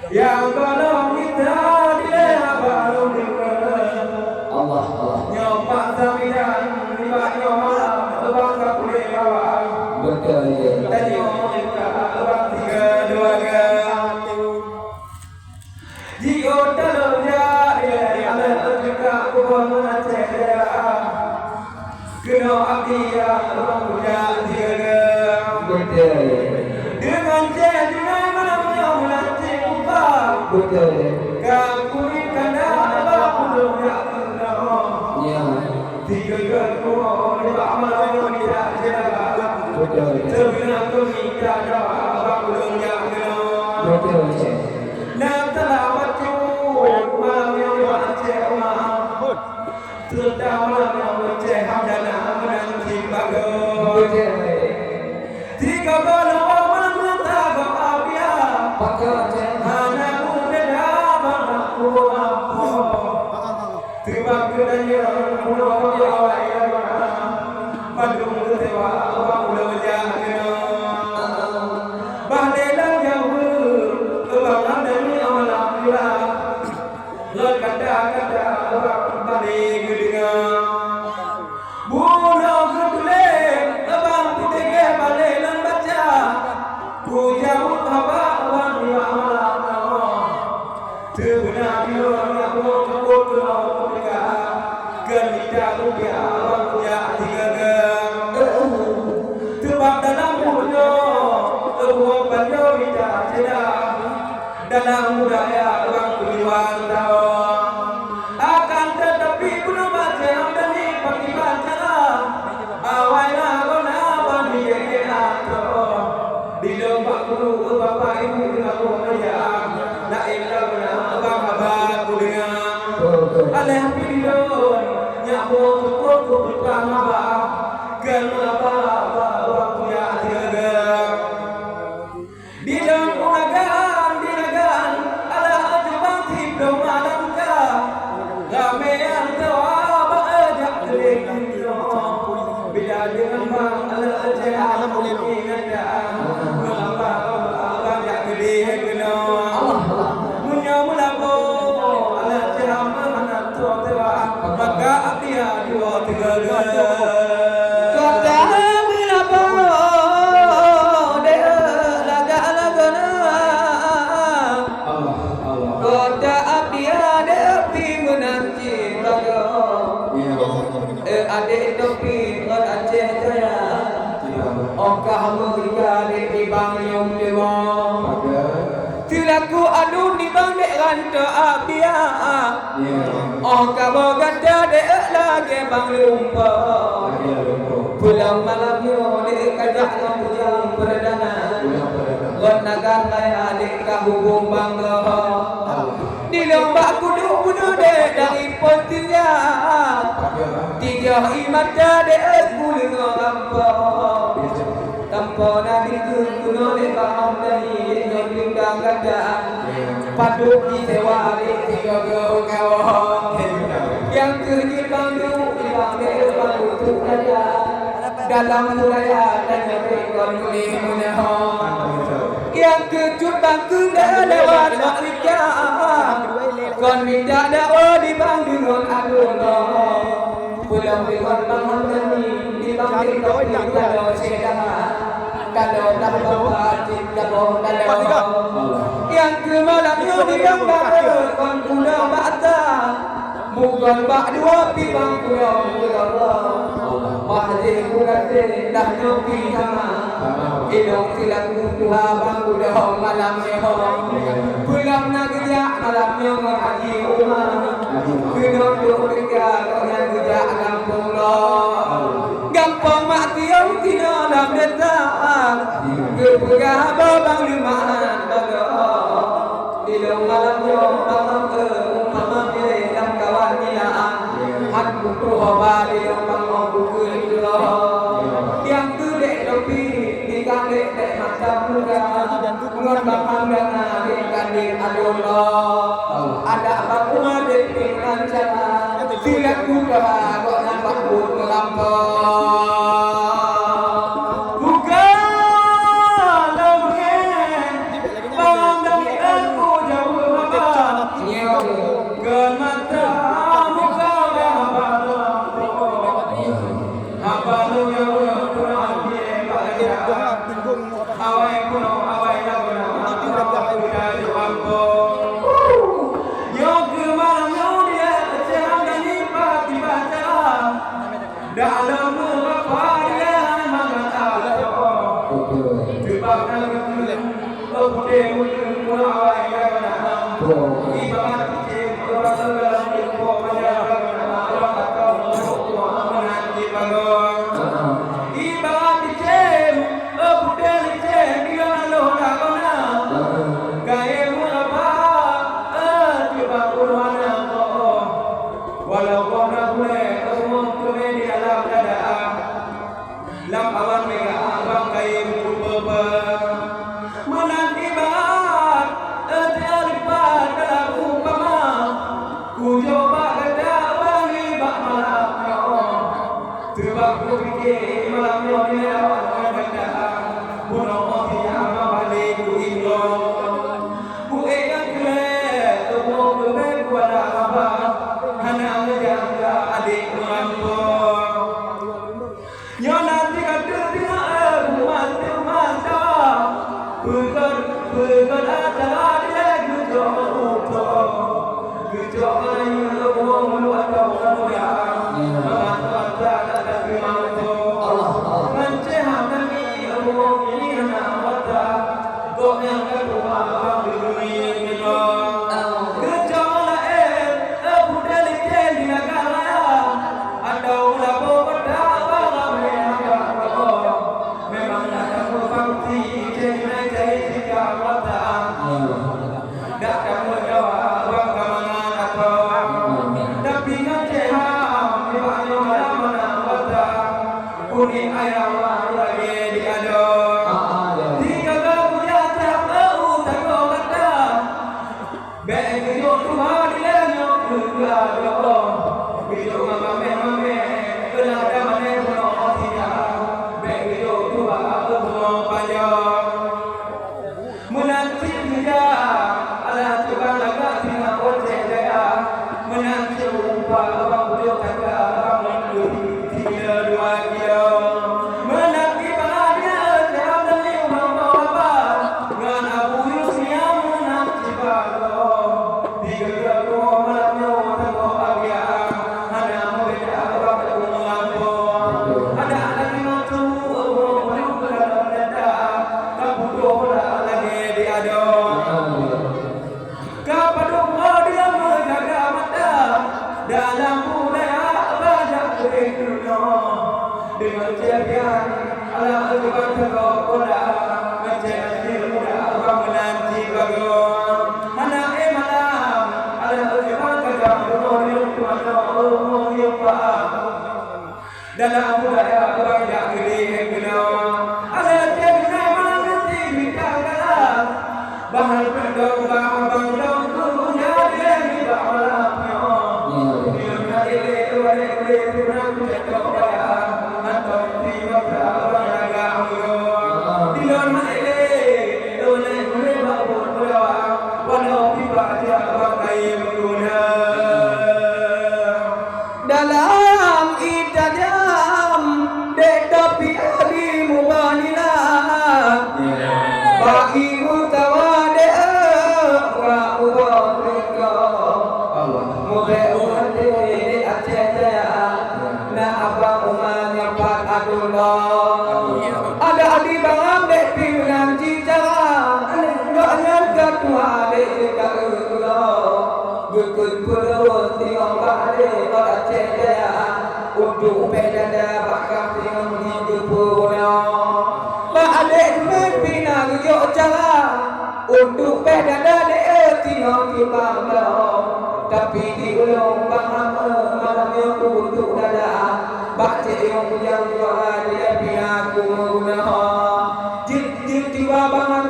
Yang kalau kita dileha baru Allah nyoba samidan nyoba abang kapule bawah betul tadi kita abang 3 2 jika dalamnya dia ada juga kubur menaceh kena abdi abang punya 3 betul dengan dengan malamnya menaceh kubur betul kapuri kanda abang belum ya tiga kubur ni amal orang tidak jaga betul sebelum tu kita ada abang belum ya betul nak telawat malam yang wajah umar sudah malam yang wajah hamdana menanti bagus 3 malam menentang abia pakai hana muda bangku terima kasih mudah ya Bandung dewa abang udah wajah bahdelang jauh kebangan dari awalam pula kata balik dengan bunuh ketulen abang putih balik dan baca ku jauh abang awalam sebenar biar aku kebut kerja rupiah abang punya 3 sebab dalam muda uang banyak tidak cedah dalam budaya orang tujuan tahu akan tetapi belum baca dan dipakai baca awalnya guna bani atau di lembah guru bapak ibu dengan kerja nak ilah guna abang abang dengan alhamdulillah nyabuk kuku bukan abang kenapa abang punya 3 di dalam dinagaan ala ajbang tidur malam ka ramean jawab ajak teling bila dengan bang ala ajak ingat mengapa abang jak teling kena munya mulapo ala ajak mana tu tewa maka dia 2 3 adik topi ngon Aceh Jaya Okah mereka di bang yang dewa tilaku adu di bang dek ranta abia Okah berganda dek lagi bang lumpa pulang malam yo dek kajak lampu perdana gon nagar maya dek kahubung bang di lembah kudu bunuh dek dari potinya 3 iman jade kuling tanpa nabi kuno le paham dari yang pindang ganda paduk di sewa di 3 kawan yang kerja bandu di bangde bandu tu ada dalam budaya dan mereka boleh menahan yang kejut bangku dah lewat makrifnya kon minta dakwah di bang dengan aduna pulang dengan bangun kami di bang dengan kalau sedang kalau dah bawa kalau yang kemalamnya di bang kon pulang bata bukan bak 2 pi bang pulang Allah mahdi kurate dah nyopi sama ilong tilaku tuha bang udah malam neho pulang nak kerja malam yang haji umar kena duk kerja kau yang kerja kampung lo gampang mati yang tidak dalam datang kepegah babang limaan baga ilong malam yang malam ke mama pilih dan kawan nilaan aku tuha balik yang bang buku yang kedek topi di kandek dek macam muda ngon bapang dana di kandek adullah ada baku madek dengan cara tidak kuda kok nampak pun melampau bukan awai kuno awai laguna aku dari ambo yo ke malam yo dia jangan ni pati baca dalam apa dia mangata sebab nak ude kuno awai laguna ibarat ke orang dalam ilmu pada laguna orang atau menanti bangun ibarat ke dalam budaya orang yang gede kena ada cekna mengerti bikala bahal pendong bang punya dia di bawahnya dia ele ele kurang cekok ya atau tiba berapa laga amro dilon ele dole kure babur berapa walau tiba dia pakai mengguna dalam idanya bagi mutawade wa ubadrika mube umate acaya na apa umanya pat adullah ada adi bangam de pinan cicara doanya ketua de Allah gukun puluh tiang bade acaya untuk pedada bakal tiang hidup punya adek pina yo cara untuk pedada de tiang kita tapi di ulung bang malam yo untuk dada baca yang yang doa dia pina ku guna jit tiba bang